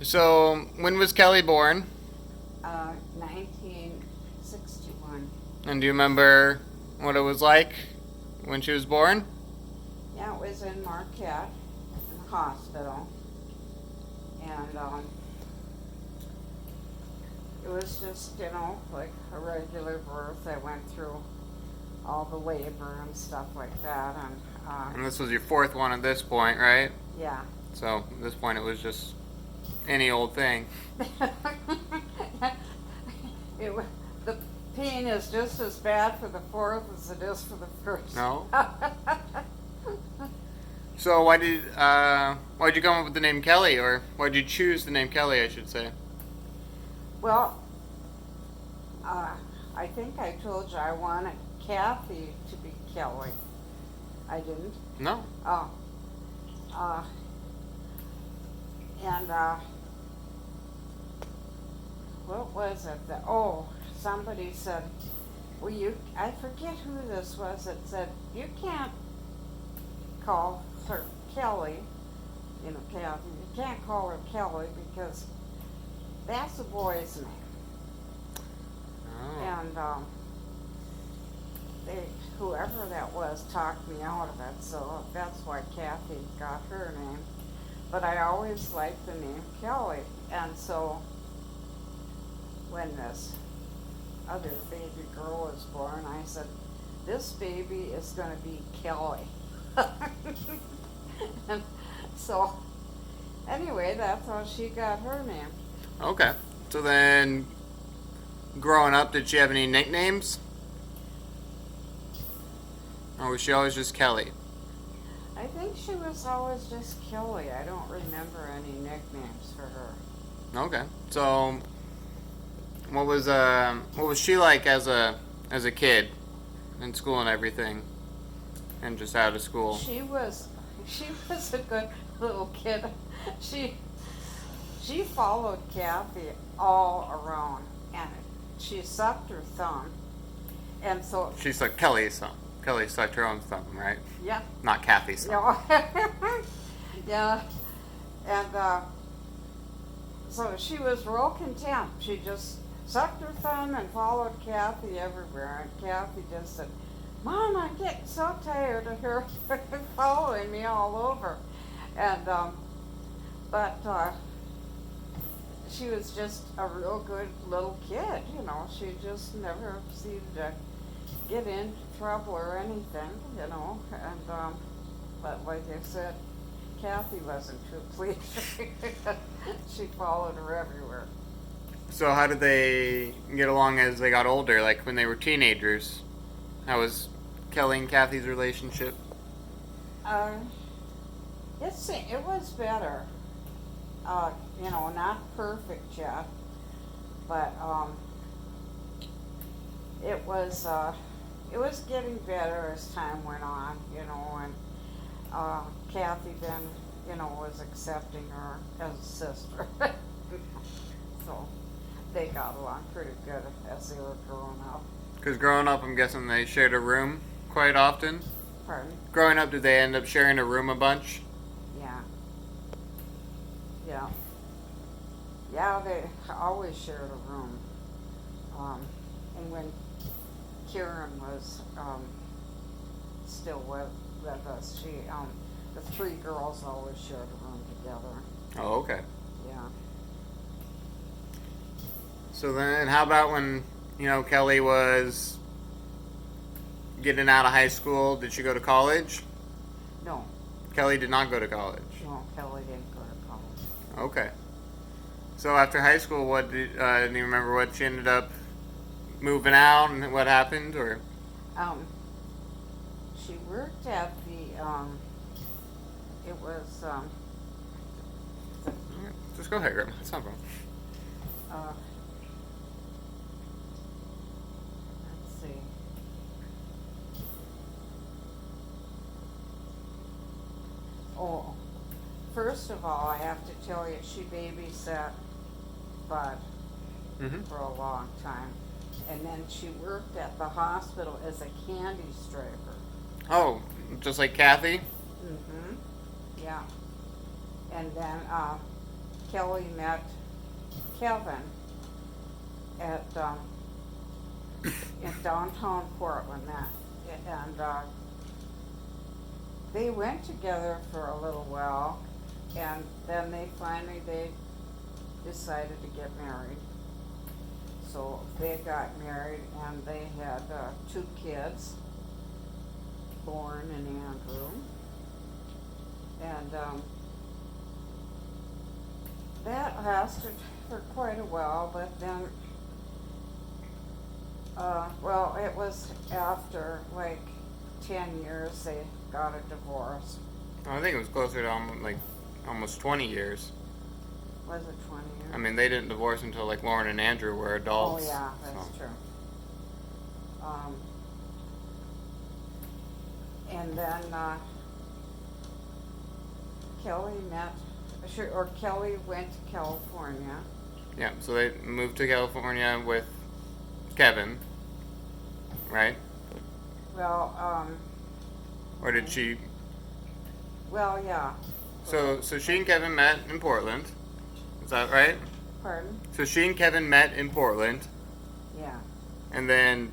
So, when was Kelley born? 1961. And do you remember what it was like when she was born? Yeah, it was in Marquette, in the hospital. And it was just, like a regular birth. I went through all the labor and stuff like that. And this was your fourth one at this point, right? Yeah. So, at this point, it was just any old thing. it, the pain is just as bad for the fourth as it is for the first. No? So, why'd you come up with the name Kelley, or why'd you choose the name Kelley, I should say? Well, I think I told you I wanted Kathy to be Kelley. I didn't? No. Oh. And what was it? Somebody said, well, I forget who this was that said, you can't call her Kelley, Kathy. You can't call her Kelley because that's a boy's name. Oh. And whoever that was talked me out of it, so that's why Kathy got her name. But I always liked the name Kelley, and so when this other baby girl was born, I said, this baby is going to be Kelley. And so anyway, that's how she got her name. Okay. So then, growing up, did she have any nicknames? Or was she always just Kelley? I think she was always just Kelley. I don't remember any nicknames for her. Okay. So, what was she like as a kid, in school and everything, and just out of school? She was a good little kid. She followed Kathy all around, and she sucked her thumb, and so She sucked Kelly's thumb. Kelley sucked her own thumb, right? yeah, Not Kathy's thumb. yeah, and so she was real content. She just sucked her thumb and followed Kathy everywhere, and Kathy just said, Mom, I'm getting so tired of her following me all over. And, but she was just a real good little kid, She just never seemed to get into trouble or anything, And, but like I said, Kathy wasn't too pleased. She followed her everywhere. So how did they get along as they got older, like when they were teenagers? How was Kelley and Kathy's relationship? It was better. Not perfect yet, but it was getting better as time went on, and Kathy then, was accepting her as a sister. So they got along pretty good as they were growing up. Because growing up, I'm guessing they shared a room quite often. Pardon? Growing up, did they end up sharing a room a bunch? Yeah. Yeah. Yeah, they always shared a room. And when Karen was still with us, the three girls always shared a room together. Oh, okay. Yeah. So then, how about when, Kelley was getting out of high school? Did she go to college? No, Kelley did not go to college. Kelley didn't go to college. Okay. So after high school, do you remember what she ended up moving out and what happened, or? She worked at the, it was, Just go ahead, Grandma. It's not wrong. let's see. Oh, first of all, I have to tell you, she babysat Bud Mm-hmm. for a long time. And then she worked at the hospital as a candy striper. Oh, just like Kathy? Mm-hmm. Yeah. And then Kelley met Kevin at in downtown Portland, and they went together for a little while, and then they decided to get married. So they got married, and they had 2 kids, Lauren and Andrew, and that lasted for quite a while, but then well, it was after like 10 years they got a divorce. I think it was closer to almost 20 years. Was it 20 years? I mean, they didn't divorce until like Lauren and Andrew were adults. Oh yeah, that's true. And then Kelley went to California. Yeah, so they moved to California with Kevin, right? Well, Or did she? well, yeah. So she and Kevin met in Portland. Is that right? Pardon? So she and Kevin met in Portland, Yeah. and then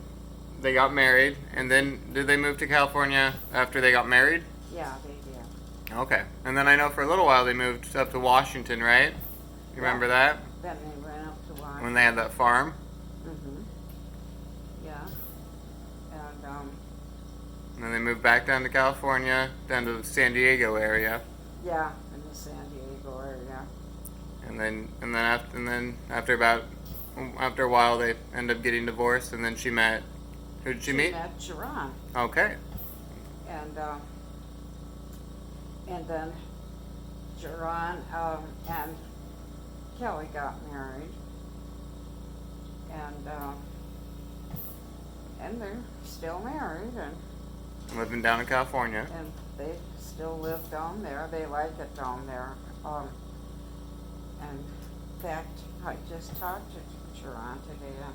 they got married, and then did they move to California after they got married? Yeah, they did. Okay. And then I know for a little while they moved up to Washington, right? You remember that? Then they went up to Washington. When they had that farm? Mm-hmm. Yeah. And then they moved back down to California, down to the San Diego area. Yeah, in the San Diego area. And then after a while they ended up getting divorced, and then she met. Who did she meet? She met Sharon. Okay. And then Sharon and Kelley got married, and they're still married, Living down in California. and they still live down there. They like it down there. And in fact, I just talked to Sharon today, and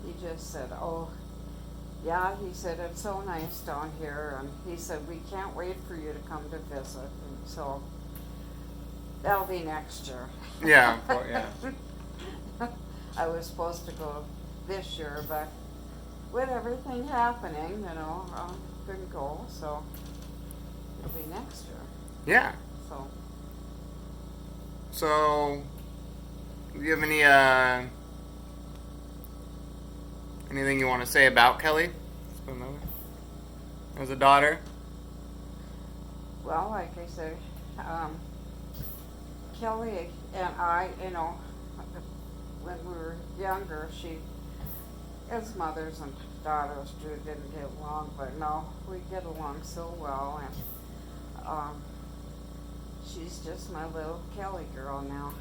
he just said, "Oh, yeah," he said, "it's so nice down here," and he said, "We can't wait for you to come to visit," and so that'll be next year. Yeah, yeah. I was supposed to go this year, but with everything happening, couldn't go, so it'll be next year. Yeah. So So, do you have anything you want to say about Kelley? Let's put it that way. As a daughter? well, like I said, Kelley and I, when we were younger, as mothers and daughters didn't get along, but no, we get along so well, and she's just my little Kelley girl now.